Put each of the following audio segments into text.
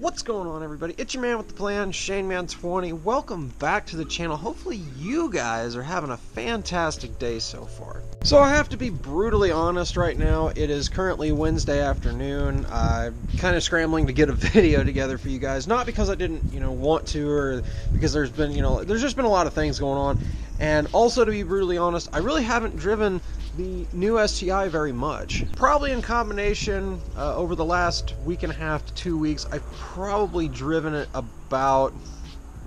What's going on, everybody? It's your man with the plan, ShaneMan20. Welcome back to the channel. Hopefully you guys are having a fantastic day so far. So I have to be brutally honest right now. It is currently Wednesday afternoon. I'm kind of scrambling to get a video together for you guys. Not because I didn't, want to, or because there's been, there's just been a lot of things going on. And also, to be brutally honest, I really haven't driven the new STI very much. Probably in combination over the last week and a half to 2 weeks, I've probably driven it about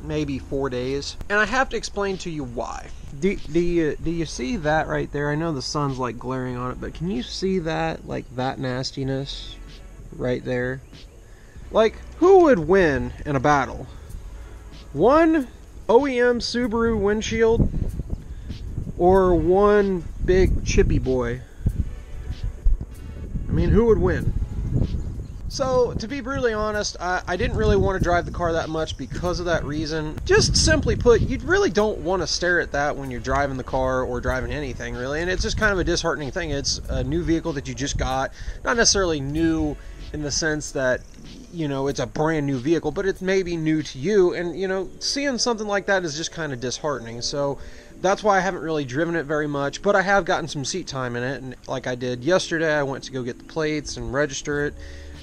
maybe 4 days. And I have to explain to you why. Do you see that right there? I know the sun's like glaring on it, but can you see that, like that nastiness right there? Like, who would win in a battle? One OEM Subaru windshield or one big chippy boy? I mean, who would win? So, to be brutally honest, I didn't really want to drive the car that much because of that reason. Just simply put, you really don't want to stare at that when you're driving the car or driving anything, really. And it's just kind of a disheartening thing. It's a new vehicle that you just got. Not necessarily new in the sense that, it's a brand new vehicle, but it's maybe new to you. And, seeing something like that is just kind of disheartening. So, that's why I haven't really driven it very much, but I have gotten some seat time in it. And like I did yesterday, I went to go get the plates and register it.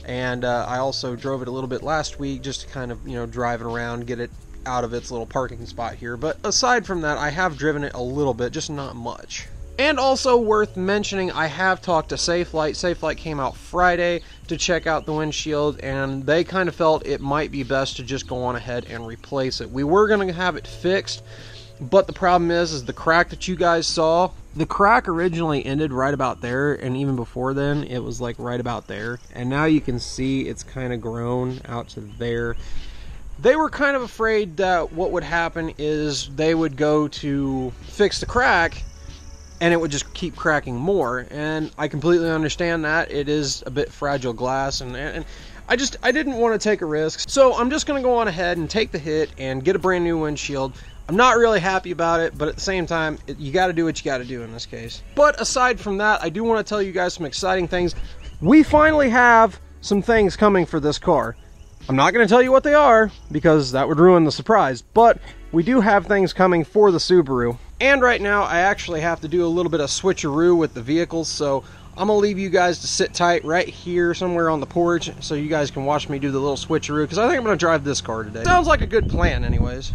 And I also drove it a little bit last week just to kind of, drive it around, get it out of its little parking spot here. But aside from that, I have driven it a little bit, just not much. And also worth mentioning, I have talked to Safelite. Safelite came out Friday to check out the windshield, and they kind of felt it might be best to just go on ahead and replace it. We were going to have it fixed, but the problem is the crack that you guys saw, the crack originally ended right about there, and even before then it was like right about there, and now you can see it's kind of grown out to there. They were kind of afraid that what would happen is they would go to fix the crack and it would just keep cracking more, and I completely understand that. It is a bit fragile glass, and I didn't want to take a risk, so I'm just going to go on ahead and take the hit and get a brand new windshield. I'm not really happy about it, but at the same time, you got to do what you got to do in this case. But aside from that, I do want to tell you guys some exciting things. We finally have some things coming for this car. I'm not going to tell you what they are, because that would ruin the surprise, but we do have things coming for the Subaru. And right now, I actually have to do a little bit of switcheroo with the vehicles, so I'm going to leave you guys to sit tight right here somewhere on the porch so you guys can watch me do the little switcheroo, because I think I'm going to drive this car today. Sounds like a good plan anyways.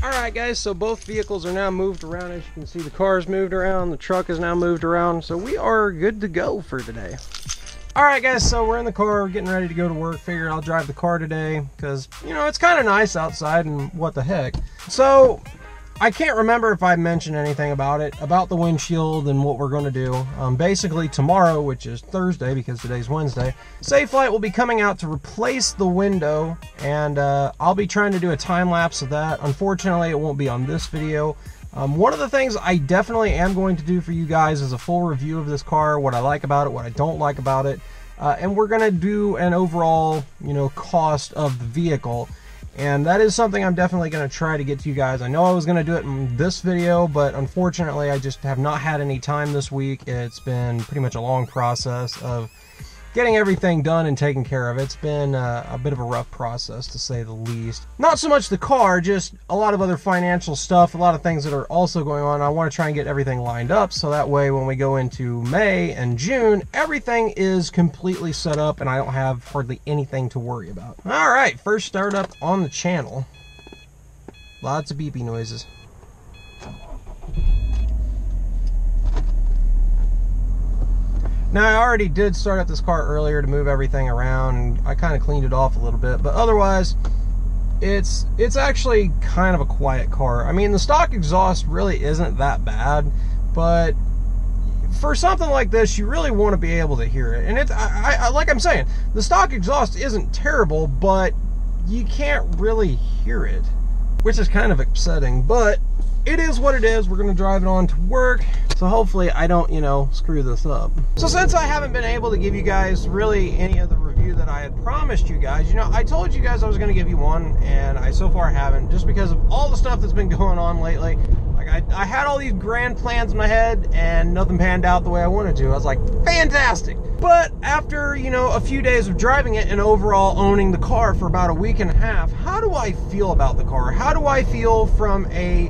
Alright guys, so both vehicles are now moved around. As you can see, the car's moved around, the truck is now moved around, so we are good to go for today. Alright guys, so we're in the car, getting ready to go to work. Figured I'll drive the car today, because, it's kind of nice outside, and what the heck. So, I can't remember if I mentioned anything about it, about the windshield and what we're going to do. Basically tomorrow, which is Thursday because today's Wednesday, Safelite will be coming out to replace the window, and I'll be trying to do a time lapse of that. Unfortunately, it won't be on this video. One of the things I definitely am going to do for you guys is a full review of this car, what I like about it, what I don't like about it, and we're going to do an overall, cost of the vehicle. And that is something I'm definitely going to try to get to you guys. I know I was going to do it in this video, but unfortunately I just have not had any time this week. It's been pretty much a long process of getting everything done and taken care of. It's been a bit of a rough process, to say the least. Not so much the car, just a lot of other financial stuff, a lot of things that are also going on. I want to try and get everything lined up, so that way when we go into May and June, everything is completely set up and I don't have hardly anything to worry about. Alright, first startup on the channel. Lots of beepy noises. Now, I already did start up this car earlier to move everything around, and I kind of cleaned it off a little bit, but otherwise, it's actually kind of a quiet car. I mean, the stock exhaust really isn't that bad, but for something like this, you really want to be able to hear it. And it's, like I'm saying, the stock exhaust isn't terrible, but you can't really hear it, which is kind of upsetting, but it is what it is. We're going to drive it on to work, so hopefully I don't, you know, screw this up. So since I haven't been able to give you guys really any of the review that I had promised you guys, you know, I told you guys I was going to give you one, and I so far haven't, just because of all the stuff that's been going on lately. Like, I had all these grand plans in my head, and nothing panned out the way I wanted to. I was like, fantastic! But after, you know, a few days of driving it and overall owning the car for about a week and a half, how do I feel about the car? How do I feel from a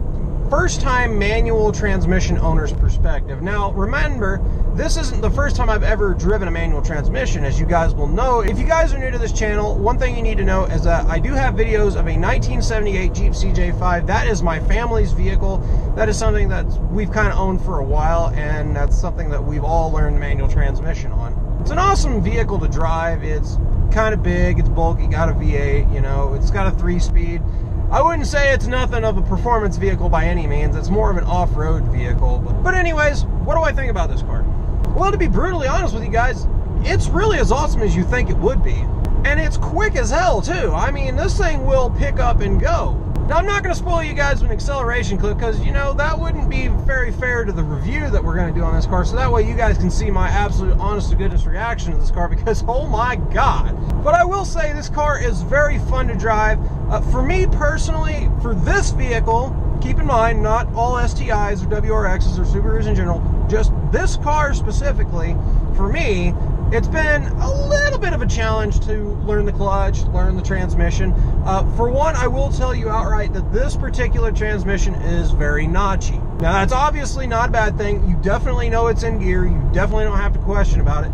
first-time manual transmission owner's perspective? Now, remember, this isn't the first time I've ever driven a manual transmission, as you guys will know. If you guys are new to this channel, one thing you need to know is that I do have videos of a 1978 Jeep CJ5. That is my family's vehicle. That is something that we've kind of owned for a while, and that's something that we've all learned manual transmission on. It's an awesome vehicle to drive. It's kind of big, it's bulky, got a V8, you know, it's got a 3-speed. I wouldn't say it's nothing of a performance vehicle by any means. It's more of an off-road vehicle. But anyways, what do I think about this car? Well, to be brutally honest with you guys, it's really as awesome as you think it would be. And it's quick as hell, too. I mean, this thing will pick up and go. Now, I'm not going to spoil you guys with an acceleration clip because, you know, that wouldn't be very fair to the review that we're going to do on this car. So that way you guys can see my absolute honest-to-goodness reaction to this car because, oh my God. But I will say this car is very fun to drive. For me personally, for this vehicle, keep in mind, not all STIs or WRXs or Subarus in general, just this car specifically, for me, it's been a little bit of a challenge to learn the clutch, learn the transmission. For one, I will tell you outright that this particular transmission is very notchy. Now, that's obviously not a bad thing. You definitely know it's in gear. You definitely don't have to question about it.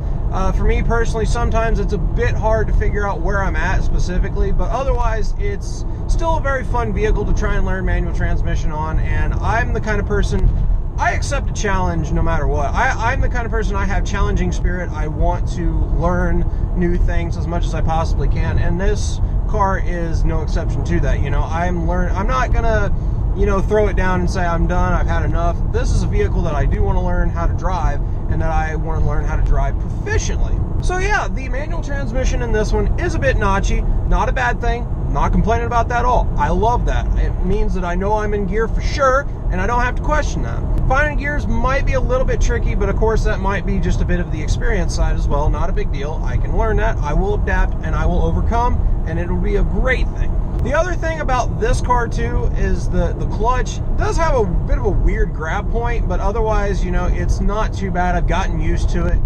For me personally, sometimes it's a bit hard to figure out where I'm at specifically, but otherwise, it's still a very fun vehicle to try and learn manual transmission on, and I'm the kind of person, I accept a challenge no matter what. I'm the kind of person, I have challenging spirit. I want to learn new things as much as I possibly can, and this car is no exception to that. You know, I'm not gonna, you know, throw it down and say I'm done, I've had enough. This is a vehicle that I do want to learn how to drive, and that I want to learn how to drive proficiently. So yeah, the manual transmission in this one is a bit notchy. Not a bad thing. Not complaining about that at all. I love that. It means that I know I'm in gear for sure, and I don't have to question that. Finding gears might be a little bit tricky, but of course that might be just a bit of the experience side as well. Not a big deal. I can learn that. I will adapt, and I will overcome, and it'll be a great thing. The other thing about this car too is the clutch does have a bit of a weird grab point, but otherwise, you know, it's not too bad. I've gotten used to it.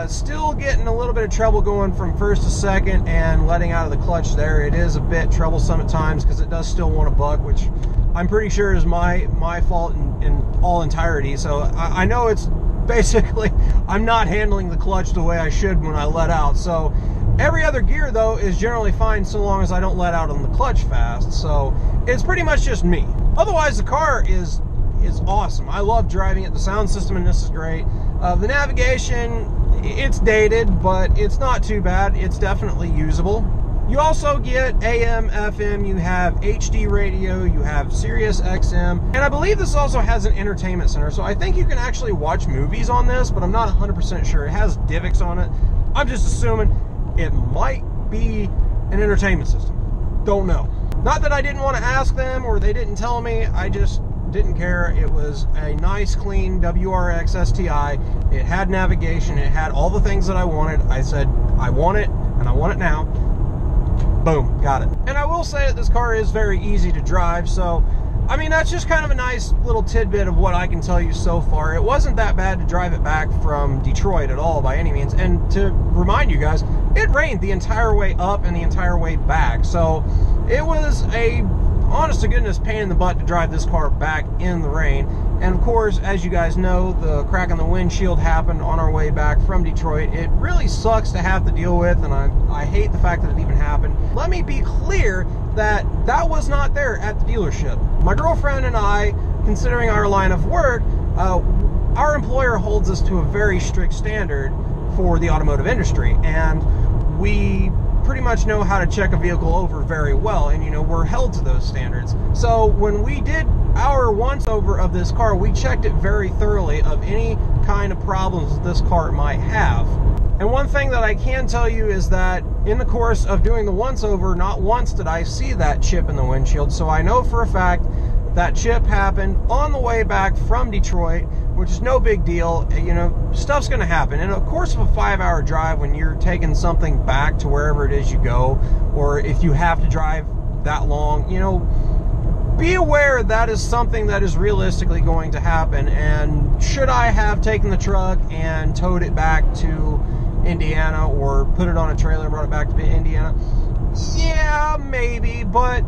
Still getting a little bit of trouble going from first to second and letting out of the clutch there. It is a bit troublesome at times because it does still want to buck, which I'm pretty sure is my fault in all entirety. So I know it's basically, I'm not handling the clutch the way I should when I let out. So every other gear though is generally fine so long as I don't let out on the clutch fast. So it's pretty much just me. Otherwise, the car is awesome. I love driving it. The sound system in this is great. The navigation, it's dated, but it's not too bad. It's definitely usable. You also get AM, FM, you have HD radio, you have Sirius XM, and I believe this also has an entertainment center, so I think you can actually watch movies on this, but I'm not 100% sure. It has DivX on it. I'm just assuming it might be an entertainment system. Don't know. Not that I didn't want to ask them or they didn't tell me, I just didn't care. It was a nice, clean WRX STI. It had navigation. It had all the things that I wanted. I said, I want it, and I want it now. Boom, got it. And I will say that this car is very easy to drive, so, I mean, that's just kind of a nice little tidbit of what I can tell you so far. It wasn't that bad to drive it back from Detroit at all, by any means. And to remind you guys, it rained the entire way up and the entire way back, so it was a honest-to-goodness pain in the butt to drive this car back in the rain. And of course, as you guys know, the crack in the windshield happened on our way back from Detroit. It really sucks to have to deal with, and I hate the fact that it even happened. Let me be clear that that was not there at the dealership. My girlfriend and I, considering our line of work, our employer holds us to a very strict standard for the automotive industry, and we pretty much know how to check a vehicle over very well, and you know, we're held to those standards. So when we did our once over of this car, we checked it very thoroughly of any kind of problems this car might have. And one thing that I can tell you is that in the course of doing the once-over, not once did I see that chip in the windshield. So I know for a fact that chip happened on the way back from Detroit, which is no big deal. You know, stuff's going to happen. In the course of a 5-hour drive, when you're taking something back to wherever it is you go, or if you have to drive that long, you know, be aware that is something that is realistically going to happen. And should I have taken the truck and towed it back to Indiana, or put it on a trailer and brought it back to Indiana? Yeah, maybe, but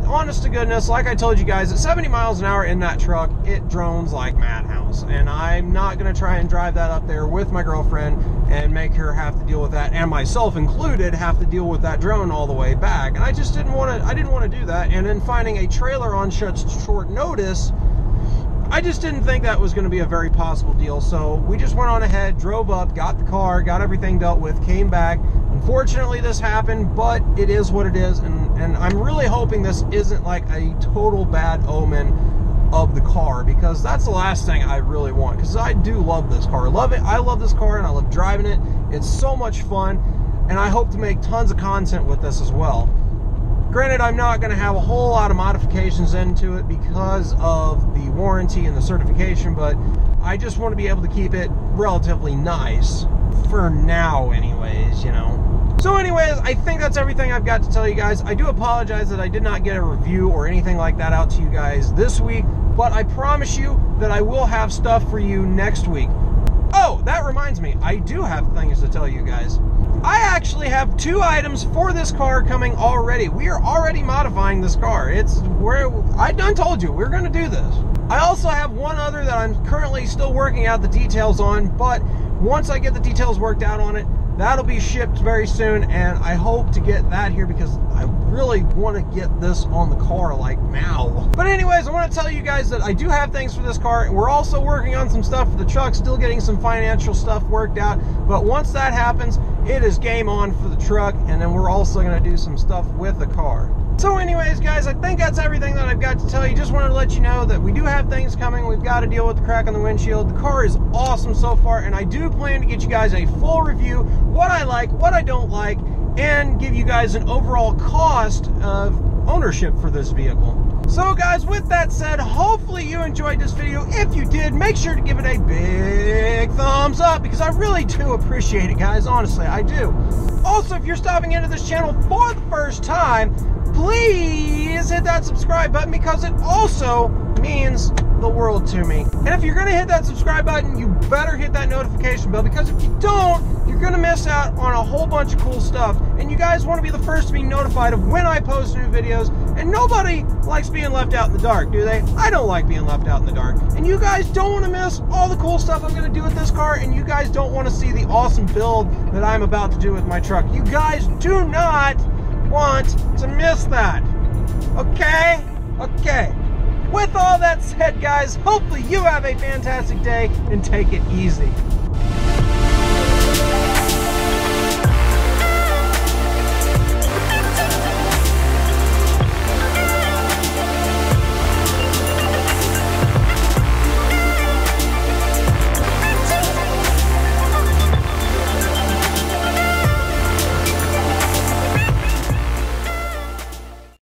honest to goodness, like I told you guys, at 70 miles an hour in that truck, it drones like madhouse, and I'm not going to try and drive that up there with my girlfriend and make her have to deal with that, and myself included have to deal with that drone all the way back. And I just didn't want to do that. And then finding a trailer on short notice, I just didn't think that was going to be a very possible deal. So we just went on ahead, drove up, got the car, got everything dealt with, came back. Unfortunately, this happened, but it is what it is. And I'm really hoping this isn't like a total bad omen of the car, because that's the last thing I really want. Because I do love this car. I love it. I love this car, and I love driving it. It's so much fun, and I hope to make tons of content with this as well. Granted, I'm not going to have a whole lot of modifications into it because of the warranty and the certification, but I just want to be able to keep it relatively nice for now anyways, you know. So anyways, I think that's everything I've got to tell you guys. I do apologize that I did not get a review or anything like that out to you guys this week, but I promise you that I will have stuff for you next week. Oh, that reminds me, I do have things to tell you guys. I actually have 2 items for this car coming already. We are already modifying this car. I done told you, we're going to do this. I also have one other that I'm currently still working out the details on, but once I get the details worked out on it, that'll be shipped very soon, and I hope to get that here because I really want to get this on the car like now. But anyways, I want to tell you guys that I do have things for this car. We're also working on some stuff for the truck, still getting some financial stuff worked out. But once that happens, it is game on for the truck, and then we're also going to do some stuff with the car. So anyways, guys, I think that's everything that I've got to tell you. Just wanted to let you know that we do have things coming. We've got to deal with the crack on the windshield. The car is awesome so far, and I do plan to get you guys a full review, what I like, what I don't like, and give you guys an overall cost of ownership for this vehicle. So guys, with that said, hopefully you enjoyed this video. If you did, make sure to give it a big thumbs up, because I really do appreciate it, guys. Honestly, I do. Also, if you're stopping into this channel for the first time, please hit that subscribe button, because it also means the world to me. And if you're going to hit that subscribe button, you better hit that notification bell, because if you don't, you're going to miss out on a whole bunch of cool stuff. And you guys want to be the first to be notified of when I post new videos. And nobody likes being left out in the dark, do they? I don't like being left out in the dark. And you guys don't want to miss all the cool stuff I'm going to do with this car. And you guys don't want to see the awesome build that I'm about to do with my truck. You guys do not want to miss that. Okay? Okay. With all that said, guys, hopefully you have a fantastic day and take it easy.